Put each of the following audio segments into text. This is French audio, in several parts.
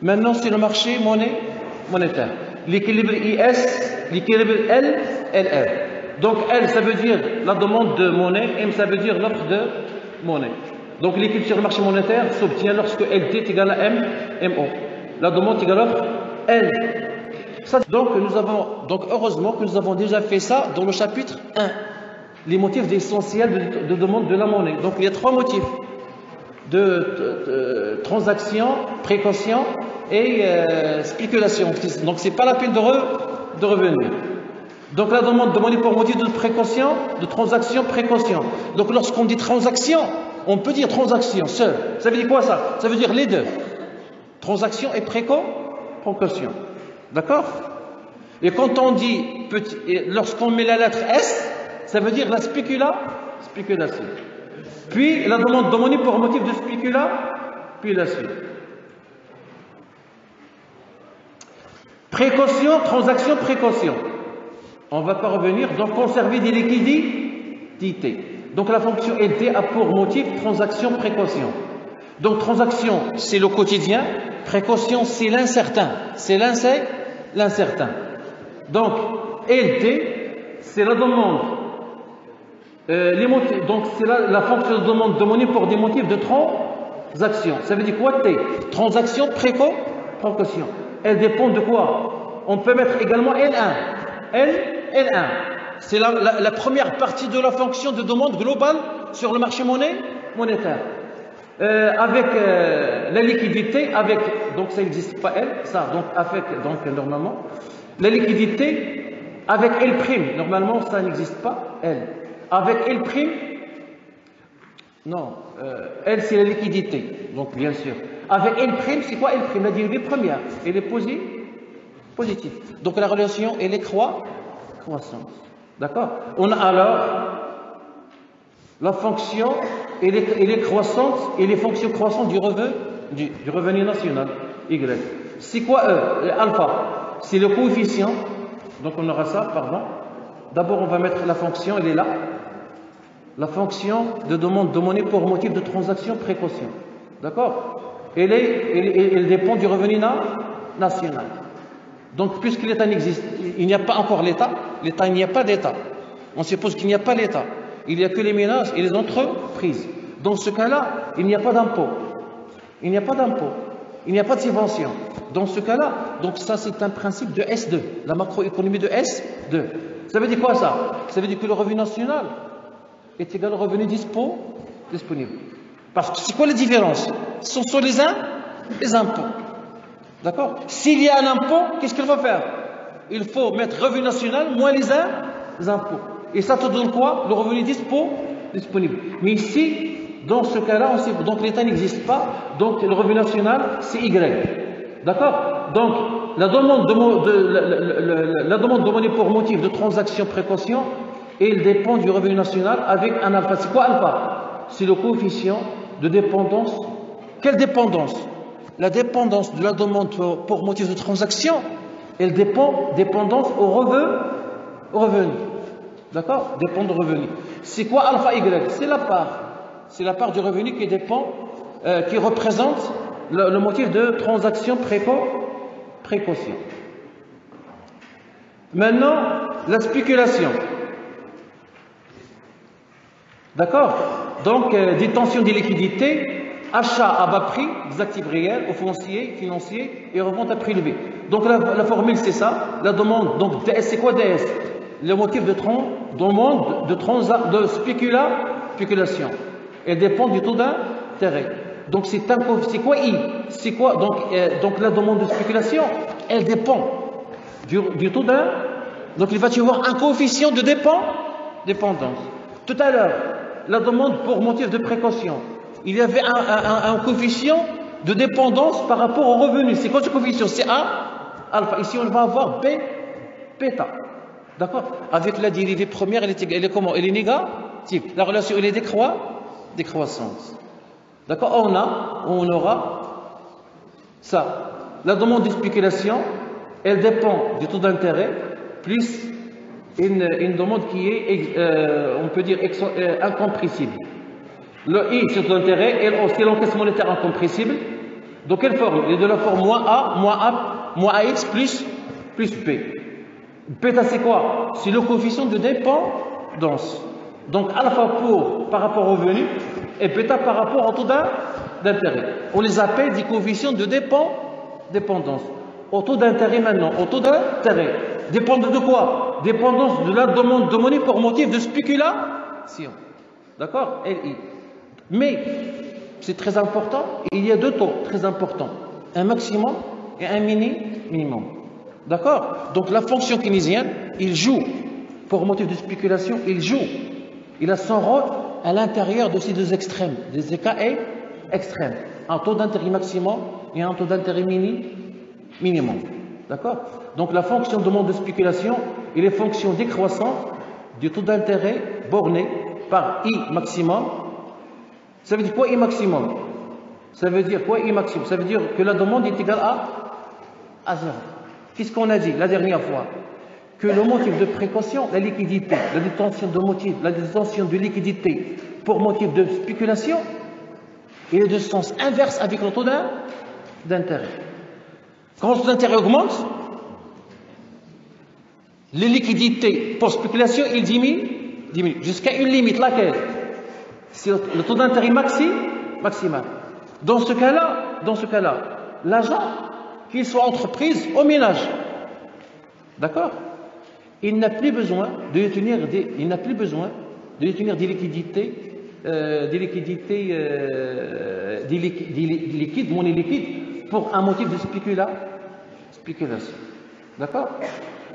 Maintenant, c'est le marché monétaire. L'équilibre IS, l'équilibre L, LR. Donc, L, ça veut dire la demande de monnaie, M, ça veut dire l'offre de monnaie. Donc, l'équilibre sur le marché monétaire s'obtient lorsque LT est égal à M, MO. La demande est égale à l'offre L. Donc, heureusement que nous avons déjà fait ça dans le chapitre 1. Les motifs essentiels de demande de la monnaie. Donc, il y a 3 motifs de transaction, précaution et spéculation. Donc, ce n'est pas la peine de revenir. Donc, la demande de monnaie pour motif de précaution, de transaction, précaution. Donc, lorsqu'on dit transaction, on peut dire transaction seul. Ça veut dire quoi ça? Ça veut dire les deux. Transaction et précaution. D'accord? Et quand on dit, lorsqu'on met la lettre S, ça veut dire la spéculation. Puis la demande de monnaie pour motif de spéculation. Précaution, transaction, précaution. On ne va pas revenir. Donc, conserver des liquidités. Donc, la fonction LT a pour motif transaction, précaution. Donc, transaction, c'est le quotidien. Précaution, c'est l'incertain. C'est l'incertain. Donc, LT, c'est la demande. Donc, c'est la fonction de demande de monnaie pour des motifs de transaction. Ça veut dire quoi, T? Transaction, précaution. Elle dépend de quoi? On peut mettre également L1. L1. C'est la première partie de la fonction de demande globale sur le marché monétaire. Avec la liquidité, donc ça n'existe pas L, ça, donc normalement, la liquidité avec L', normalement ça n'existe pas L. Avec L', non, L c'est la liquidité, donc bien sûr. Avec L', c'est quoi L'? La dérivée première, elle est positive. Donc la relation, elle est croissante. D'accord? On a alors la fonction, elle est croissante, et les fonctions croissantes du revenu national, Y. C'est quoi E? Alpha, c'est le coefficient. Donc on aura ça, pardon. D'abord, on va mettre la fonction, elle est là. La fonction de demande de monnaie pour motif de transaction précaution. D'accord? Elle dépend du revenu national. Donc, puisque l'État n'existe, il n'y a pas encore l'État, il n'y a pas d'État. On suppose qu'il n'y a pas l'État. Il n'y a que les ménages et les entreprises. Dans ce cas-là, il n'y a pas d'impôt. Il n'y a pas d'impôt. Il n'y a pas de subvention. Dans ce cas-là, donc ça c'est un principe de S2, la macroéconomie de S2. Ça veut dire quoi ça? Ça veut dire que le revenu national est égal au revenu disponible. Parce que c'est quoi la différence? Ce sont les impôts. D'accord? S'il y a un impôt, qu'est-ce qu'il faut faire? Il faut mettre revenu national moins les impôts. Et ça te donne quoi? Le revenu disponible. Mais ici, dans ce cas-là, donc l'État n'existe pas, donc le revenu national, c'est Y. D'accord? Donc, la demande de monnaie pour motif de transaction précaution, elle dépend du revenu national avec un alpha. C'est quoi alpha? C'est le coefficient de dépendance. Quelle dépendance? La dépendance de la demande pour motif de transaction, elle dépend dépendance au revenu. D'accord? Dépend du revenu. C'est quoi alpha Y? C'est la part. C'est la part du revenu qui dépend, qui représente le motif de transaction précaution. Maintenant, la spéculation. D'accord? Donc, détention des liquidités, achat à bas prix des actifs réels aux fonciers, financiers et revente à prix élevé. Donc, la formule, c'est ça. La demande, donc DS, c'est quoi DS? Le motif de demande de spéculation. Elle dépend du taux d'intérêt. Donc, c'est quoi I? C'est quoi? Donc, la demande de spéculation, elle dépend du taux d'intérêt. Donc, il va y avoir un coefficient de dépendance. Tout à l'heure, la demande pour motif de précaution, il y avait un coefficient de dépendance par rapport au revenu. C'est quoi ce coefficient? C'est alpha. Ici, on va avoir bêta. D'accord? Avec la dérivée première, elle est comment? Elle est négative. La relation, elle est décroissante. D'accord? On aura ça. La demande de spéculation, elle dépend du taux d'intérêt plus une demande qui est, on peut dire, incompressible. Le I, c'est le taux d'intérêt, et c'est l'encaisse monétaire incompressible. De quelle forme? Il est de la forme moins A, moins AX plus B. Bêta, c'est quoi? C'est le coefficient de dépendance. Donc, alpha par rapport au revenu et bêta par rapport au taux d'intérêt. On les appelle des coefficients de dépendance. Au taux d'intérêt maintenant. Au taux d'intérêt. Dépendant de quoi? Dépendance de la demande de monnaie pour motif de spéculation. D'accord? LI. Mais, c'est très important, il y a deux taux très importants. Un maximum et un minimum. D'accord? Donc la fonction keynésienne, il joue, pour motif de spéculation, il a son rôle à l'intérieur de ces deux extrêmes, des écarts extrêmes. Un taux d'intérêt maximum et un taux d'intérêt minimum. D'accord? Donc la fonction de demande de spéculation, il est fonction décroissante du taux d'intérêt borné par I maximum. Ça veut dire quoi I maximum? Ça veut dire quoi I maximum? Ça veut dire que la demande est égale à 0. Qu'est-ce qu'on a dit la dernière fois? Que le motif de précaution, la liquidité, la détention de liquidité pour motif de spéculation, il est de sens inverse avec le taux d'intérêt. Quand le taux d'intérêt augmente, les liquidités pour spéculation, il diminue jusqu'à une limite, laquelle? C'est le taux d'intérêt maximal. Dans ce cas-là, l'agent, qu'il soit entreprise ou ménage, d'accord, il n'a plus besoin de détenir des liquides, monnaie liquide, pour un motif de spéculation. D'accord?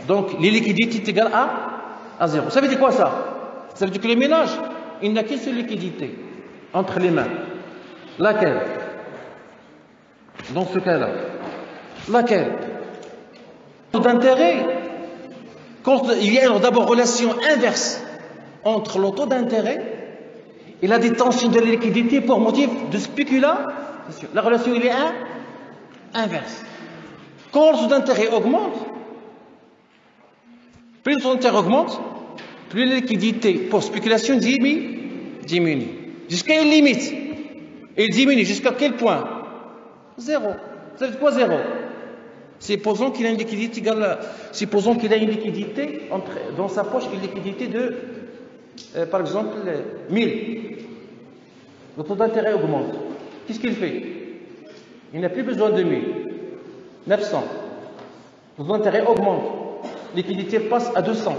Donc, les liquidités est égale à 0. Ça veut dire quoi ça? Ça veut dire que le ménage, il n'a qu'une seule liquidité entre les mains. Laquelle? Dans ce cas-là. Laquelle? Le taux d'intérêt, quand il y a d'abord relation inverse entre le taux d'intérêt et la détention de la liquidité pour motif de spéculation. La relation, il est inverse. Quand le taux d'intérêt augmente, plus le taux d'intérêt augmente, plus la liquidité pour spéculation diminue. Jusqu'à une limite. Et il diminue jusqu'à quel point? 0. Ça veut dire quoi 0? Supposons qu'il a une liquidité dans sa poche, une liquidité de, par exemple, 1000. Le taux d'intérêt augmente. Qu'est-ce qu'il fait? Il n'a plus besoin de 1000. 900. Le taux d'intérêt augmente. Liquidité passe à 200.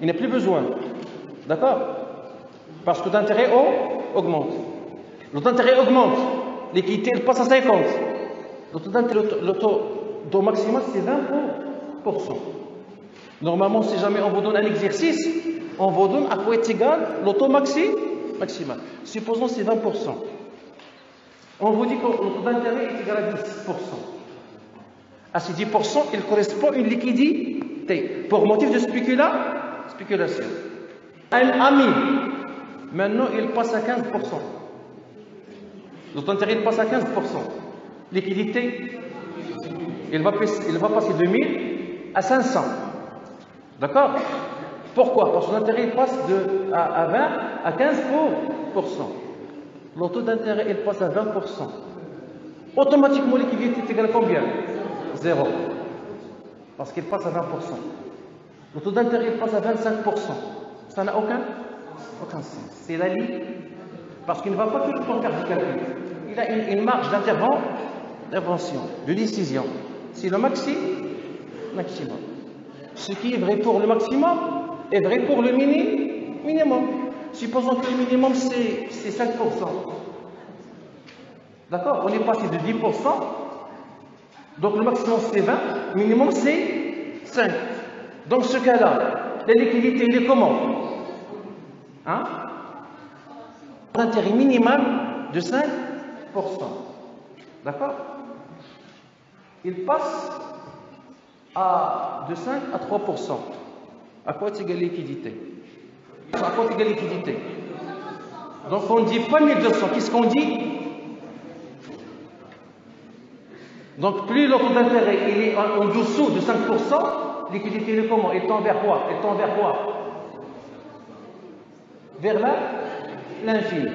Il n'a plus besoin. D'accord? Parce que le taux d'intérêt augmente. Le taux d'intérêt augmente. Liquidité passe à 50. Le taux maximal, c'est 20%. Normalement, si jamais on vous donne un exercice, on vous donne à quoi est égal le taux maximal. Supposons que c'est 20%. On vous dit que le taux d'intérêt est égal à 10%. À ces 10%, il correspond à une liquidité pour motif de spéculation. Un ami, maintenant, il passe à 15%. Le taux d'intérêt passe à 15%. Liquidité, il va passer de 1000 à 500. D'accord? Pourquoi? Parce que l'intérêt passe à 20 à 15%. Le taux d'intérêt, il passe à 20%. Automatiquement, liquidité est égale à combien? 0. Parce qu'il passe à 20%. Le taux d'intérêt, il passe à 25%. Ça n'a aucun sens. C'est la ligne. Parce qu'il ne va pas tout le temps faire du calcul. Il a une marge d'intervention, de décision. C'est le maximum. Ce qui est vrai pour le maximum est vrai pour le minimum. Supposons que le minimum c'est 5%. D'accord? On est passé de 10%. Donc le maximum c'est 20, le minimum c'est 5. Dans ce cas-là, la liquidité il est comment? L'intérêt minimal de 5%. D'accord? Il passe de 5 à 3%. À quoi est égale liquidité? À quoi est égale liquidité? Donc on ne dit pas 1200. Qu'est-ce qu'on dit? Donc plus le taux d'intérêt il est en dessous de 5%, liquidité est comment? Il tend vers quoi? Vers l'infini.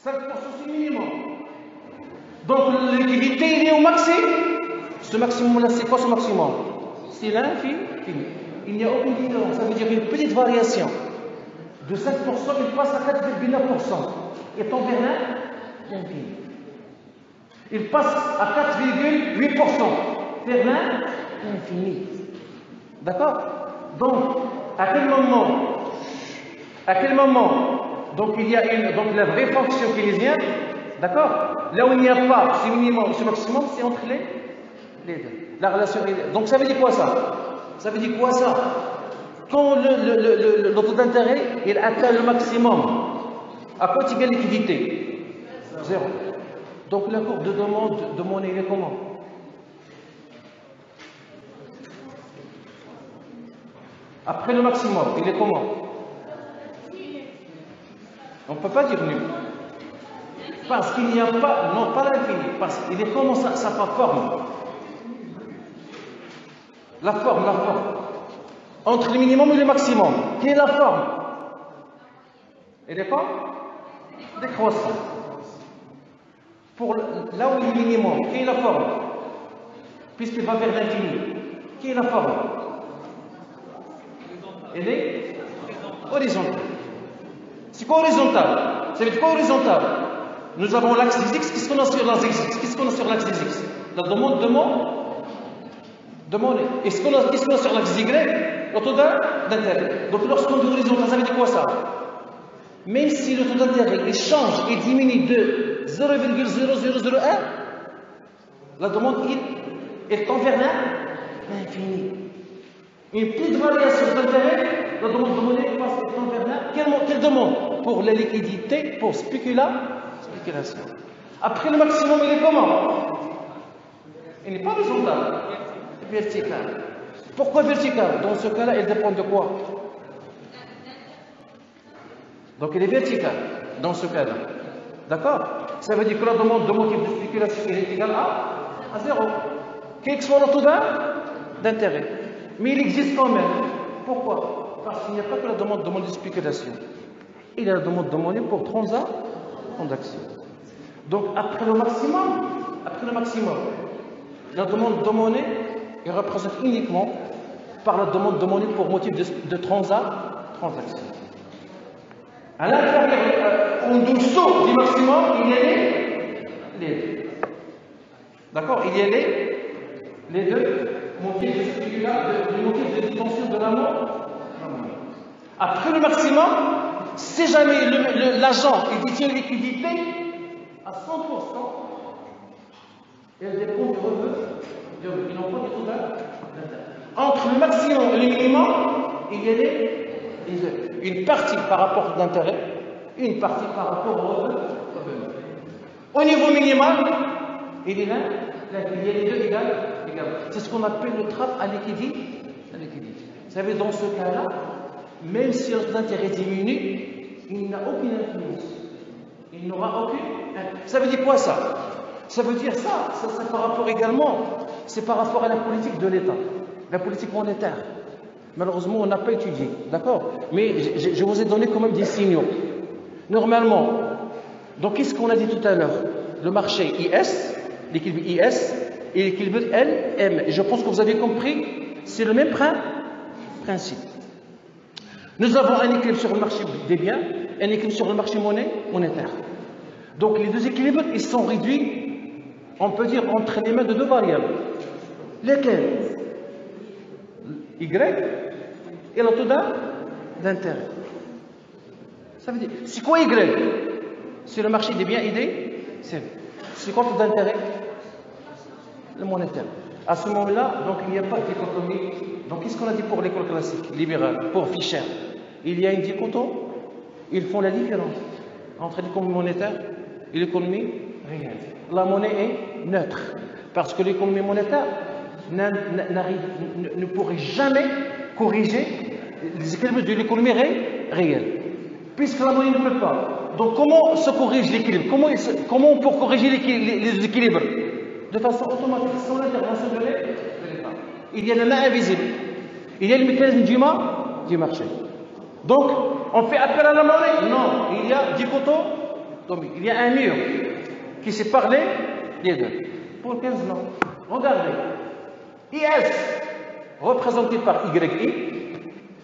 5% c'est minimum. Donc liquidité, il est au maxi. Ce maximum-là, c'est quoi ce maximum? C'est l'infini. Il n'y a aucune différence. Ça veut dire une petite variation. De 5%, il passe à 4,9%. Et tombe vers l'infini. Il passe à 4,8%. Vers l'infini. D'accord? Donc, à quel moment, donc il y a donc la vraie fonction keynésienne, d'accord? Là où il n'y a pas ce minimum, ce maximum, c'est entre les deux. La relation est... Donc ça veut dire quoi ça? Ça veut dire quoi ça? Quand le taux d'intérêt, il atteint le maximum, à quoi tu gagnes liquidité? Zéro. Donc la courbe de demande de monnaie, il est comment? Après le maximum, il est comment? On ne peut pas dire nul. Parce qu'il n'y a pas, non pas l'infini, parce qu'il est comment sa forme. La forme. Entre le minimum et le maximum, quelle est la forme? Elle est quoi? Décroissante. Pour là où il y a le minimum, quelle est la forme? Puisqu'il va vers l'infini, quelle est la forme? Elle est horizontale. C'est quoi horizontal? Ça veut dire quoi horizontal? Nous avons l'axe des X, qu'est-ce qu'on a sur l'axe des X? Qu'est-ce qu'on a sur l'axe des X? La demande de monnaie. Et qu'est-ce qu'on a sur l'axe des Y? Le taux d'intérêt. Donc lorsqu'on dit horizontal, ça veut dire quoi ça? Même si le taux d'intérêt il change et diminue de 0,0001, la demande il tend vers l'infini. Une petite variation d'intérêt, la demande de monnaie passe et tend vers l'infini. Quelle demande? Pour la liquidité, pour spéculation. Après le maximum, il est comment? Il n'est pas horizontal, vertical. Pourquoi vertical? Dans ce cas-là, il dépend de quoi? Donc il est vertical, dans ce cas-là. D'accord? Ça veut dire que la demande de motif de spéculation est égale à 0. Quel que soit le taux d'intérêt. Mais il existe quand même. Pourquoi? Parce qu'il n'y a pas que la demande de monnaie de spéculation. Il y a la demande de monnaie pour transaction. Donc après le maximum, la demande de monnaie est représentée uniquement par la demande de monnaie pour motif de transaction. À l'intérieur, en dessous du maximum, il y a les deux. D'accord? Il y a les deux motifs de spéculation, les motifs de détention de la monnaie. Après le maximum, si jamais l'agent détient une liquidité à 100%, elle dépend du revenu. Ils n'ont pas du tout d'intérêt. Entre le maximum et le minimum, il y a les deux. Une partie par rapport à l'intérêt, une partie par rapport au revenu. Au niveau minimal, il y a les deux égales. C'est ce qu'on appelle le trap à liquidité. Vous savez, dans ce cas-là, même si l'intérêt diminue, il n'a aucune influence. Il n'aura aucune. Ça veut dire quoi ça? Ça veut dire ça c'est par rapport également, c'est par rapport à la politique de l'État, la politique monétaire. Malheureusement, on n'a pas étudié, d'accord? Mais je vous ai donné quand même des signaux. Normalement, donc qu'est-ce qu'on a dit tout à l'heure? Le marché IS, l'équilibre IS et l'équilibre LM. Et je pense que vous avez compris, c'est le même principe. Nous avons un équilibre sur le marché des biens, un équilibre sur le marché monétaire. Donc les deux équilibres, ils sont réduits, on peut dire, entre les mains de deux variables. Lesquelles? Y et le taux d'intérêt. Ça veut dire, c'est quoi Y? C'est le marché des biens et des services. C'est quoi le taux d'intérêt? Le monétaire. À ce moment-là, donc il n'y a pas de dichotomie. Donc qu'est-ce qu'on a dit pour l'école classique, libérale, pour Fischer? Il y a une dichotomie. Ils font la différence entre l'économie monétaire et l'économie réelle. La monnaie est neutre. Parce que l'économie monétaire ne pourrait jamais corriger les équilibres de l'économie réelle. Puisque la monnaie ne peut pas. Donc comment se corrige l'équilibre? Comment on peut corriger les équilibres? De façon automatique, sans l'intervention de l'État. Il y a la main invisible. Il y a le mécanisme du marché. Donc, on fait appel à la monnaie? Non. Il y a dichotomie. Il y a un mur qui sépare les deux. Pour 15 ans. Regardez. IS, représenté par YI.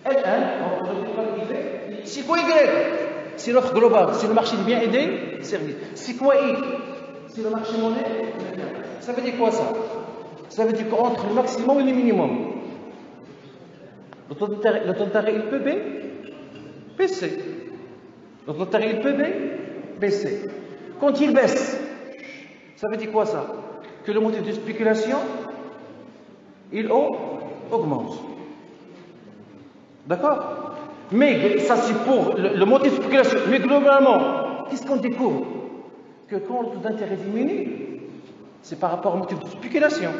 L1, représenté par Y. C'est quoi Y? C'est l'offre globale, c'est le marché des biens et des services. C'est quoi I? C'est le marché monnaie. Ça veut dire quoi ça? Ça veut dire qu'entre le maximum et le minimum, le taux d'intérêt il peut baisser. Le taux d'intérêt il peut baisser. Quand il baisse, ça veut dire quoi ça? Que le motif de spéculation, il augmente. D'accord? Mais ça c'est pour le motif de spéculation. Mais globalement, qu'est-ce qu'on découvre? Que quand le taux d'intérêt diminue, c'est par rapport au motif de spéculation.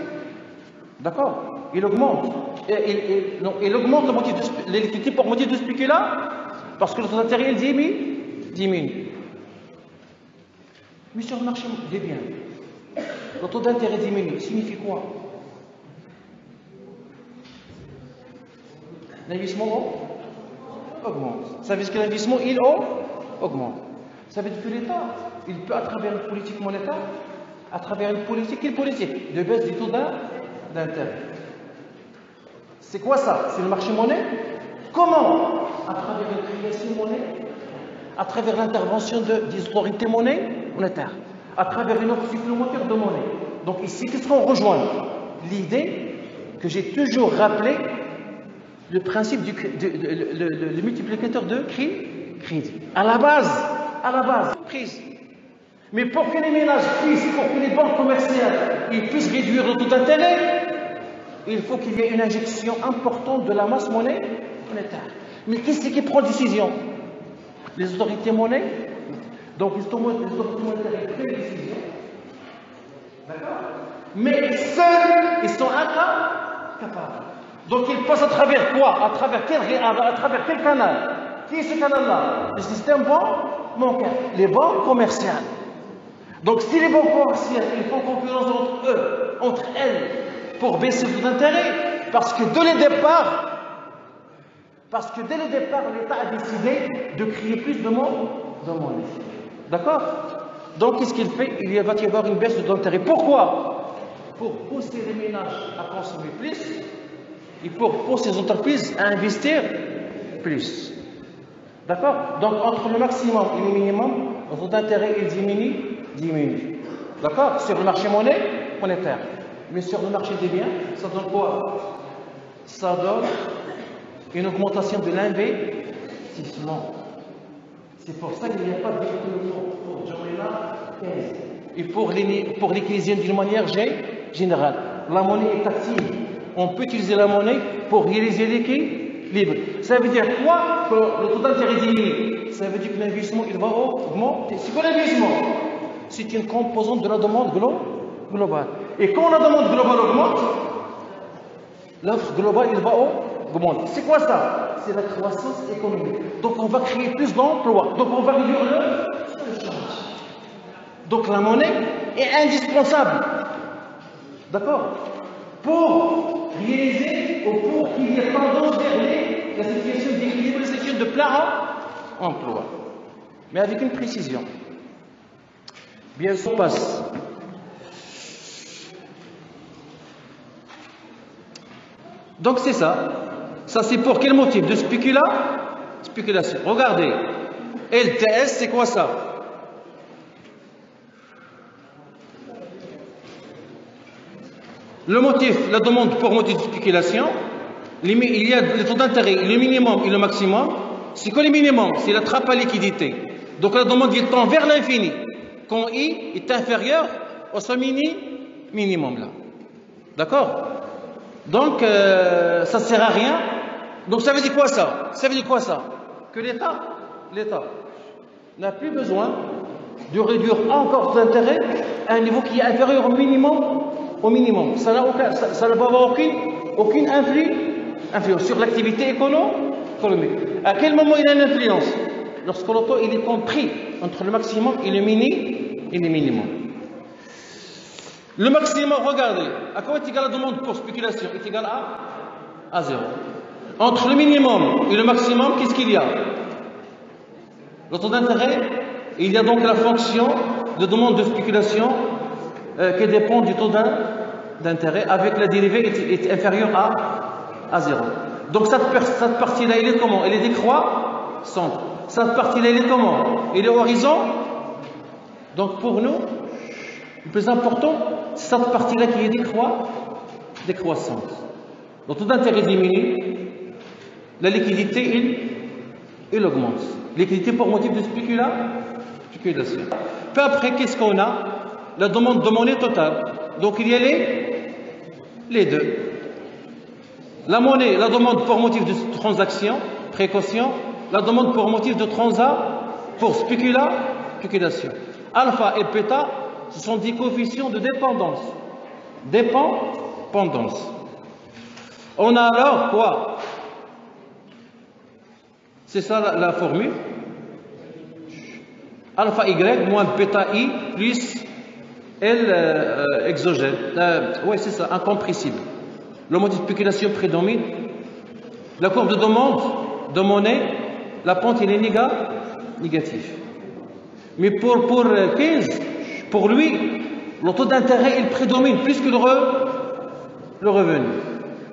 D'accord? Il augmente. Il augmente le motif de l'électricité pour motif de spéculation parce que le taux d'intérêt diminue. Mais sur le marché des biens, le taux d'intérêt diminue, signifie quoi? L'investissement augmente. Ça veut dire que l'investissement, il augmente. Ça veut dire que l'État, il peut, à travers une politique monétaire, à travers une politique, quelle politique? De baisse du taux d'intérêt. C'est quoi ça? C'est le marché monnaie? Comment? À travers une création monnaie, à travers l'intervention des autorités monétaires, à travers une offre supplémentaire de monnaie. Donc ici, qu'est-ce qu'on rejoint? L'idée que j'ai toujours rappelé, le principe le multiplicateur de crédit. À la base, prise. Mais pour que les ménages puissent, pour que les banques commerciales ils puissent réduire le taux d'intérêt, il faut qu'il y ait une injection importante de la masse monétaire. Mais qui c'est qui prend décision? Les autorités monétaires. Donc les autorités monétaires prennent des décisions. D'accord? Mais seuls, ils sont incapables. Donc ils passent à travers quoi? À travers quel canal? Qui est ce canal-là? Le système bancaire, les banques commerciales. Donc si les banques commerciales ils font concurrence entre elles, pour baisser le taux d'intérêt, parce que dès le départ, l'État a décidé de créer plus de monnaie. D'accord? Donc qu'est-ce qu'il fait? Il va y avoir une baisse de taux d'intérêt. Pourquoi? Pour pousser les ménages à consommer plus et pour pousser les entreprises à investir plus. D'accord? Donc entre le maximum et le minimum, le taux d'intérêt il diminue. D'accord? Sur le marché monétaire. Mais sur le marché des biens, ça donne quoi? Ça donne une augmentation de l'investissement. C'est pour ça qu'il n'y a pas d'économie pour Jamila 15. Et pour les Keynésiens d'une manière générale. La monnaie est active. On peut utiliser la monnaie pour réaliser l'équilibre. Ça veut dire quoi? Que le taux d'intérêt diminue. Ça veut dire que l'investissement il va augmenter. C'est quoi l'investissement? C'est une composante de la demande globale. Et quand la demande globale augmente, l'offre globale il va augmenter. C'est quoi ça? C'est la croissance économique. Donc on va créer plus d'emplois. Donc on va réduire le change. Donc la monnaie est indispensable. D'accord? Pour réaliser ou pour qu'il y ait tendance vers la situation d'équilibre, la situation de plein emploi. Mais avec une précision. Bien sûr, on passe. Donc c'est ça. Ça c'est pour quel motif? De spéculation. Regardez. LTS, c'est quoi ça? Le motif, la demande pour motif de spéculation, il y a le taux d'intérêt, le minimum et le maximum. C'est quoi le minimum? C'est la trappe à liquidité. Donc la demande il tend vers l'infini. Quand I est inférieur au seuil minimum là. D'accord? Donc ça ne sert à rien. Donc ça veut dire quoi ça? Ça veut dire quoi ça? Que l'État n'a plus besoin de réduire encore l'intérêt à un niveau qui est inférieur au minimum. Ça ne va avoir aucune influence sur l'activité économique. À quel moment il a une influence? Lorsque le taux il est compris entre le maximum et le minimum. Le maximum, regardez, à quoi est égal la demande pour spéculation? Est égal à 0. Entre le minimum et le maximum, qu'est-ce qu'il y a? Le taux d'intérêt. Il y a donc la fonction de demande de spéculation qui dépend du taux d'intérêt avec la dérivée est inférieure à 0. Donc cette partie-là, elle est comment? Elle est décroissante. Cette partie-là, elle est comment? Elle est horizon. Donc pour nous, le plus important, c'est cette partie-là qui est décroissante. Le taux d'intérêt diminue, la liquidité, il augmente. Liquidité pour motif de spéculation. Puis après, qu'est-ce qu'on a? La demande de monnaie totale. Donc il y a les deux. La monnaie, la demande pour motif de transaction, précaution, la demande pour motif de pour spéculation. Alpha et bêta, ce sont des coefficients de dépendance. Dépendance. On a alors quoi? C'est ça la formule. Alpha Y moins bêta I plus L exogène. Oui, c'est ça, incompressible. Le mode de spéculation prédomine. La courbe de demande de monnaie, la pente elle est négative. Mais pour 15, pour lui, le taux d'intérêt il prédomine plus que le revenu.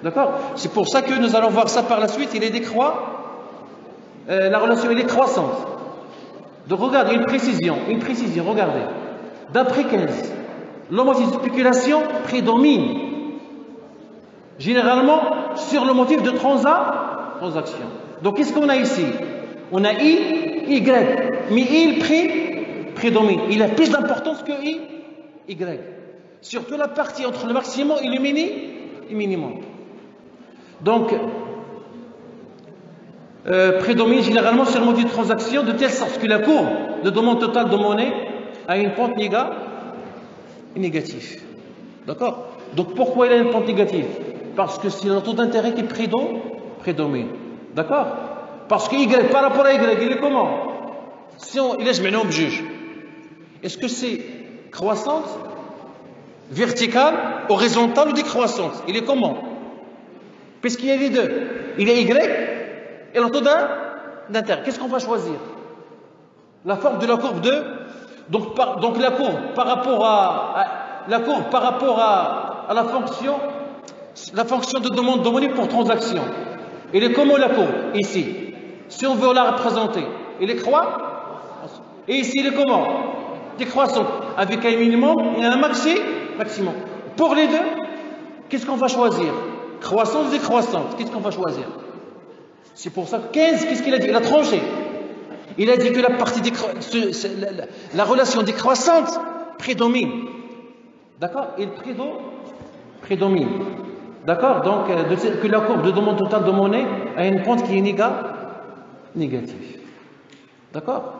D'accord? C'est pour ça que nous allons voir ça par la suite. Il est la relation elle est croissante. Donc regardez, une précision, regardez. D'après 15, le motif de spéculation prédomine généralement sur le motif de transaction. Donc qu'est-ce qu'on a ici? On a I, Y, mais il prédomine. Il a plus d'importance que Y. Surtout la partie entre le maximum et le minimum. Donc, prédomine généralement sur le motif de transaction de telle sorte que la courbe de demande totale de monnaie a une pente négative. D'accord? Donc pourquoi il a une pente négative? Parce que c'est le taux d'intérêt qui prédomine. D'accord? Parce que Y par rapport à Y, il est comment? Si je maintenant juge. Est-ce que c'est croissante, verticale, horizontale ou décroissante? Il est comment? Puisqu'il y a les deux. Il est Y et le taux d'intérêt. Qu'est-ce qu'on va choisir? La forme de la courbe de. Donc la courbe par rapport à la fonction de demande de monnaie pour transaction. Elle est comment la courbe? Ici. Si on veut la représenter, elle est et ici, elle est comment? Décroissante. Avec un minimum et un maximum. Pour les deux, qu'est-ce qu'on va choisir? Croissante ou décroissante? Qu'est-ce qu'on va choisir? C'est pour ça que 15, qu'est-ce qu'il a dit? Il a tranché. Il a dit que la relation décroissante prédomine. D'accord? Il prédomine. D'accord? Donc, que la courbe de demande totale de monnaie a une pente qui est négative. D'accord?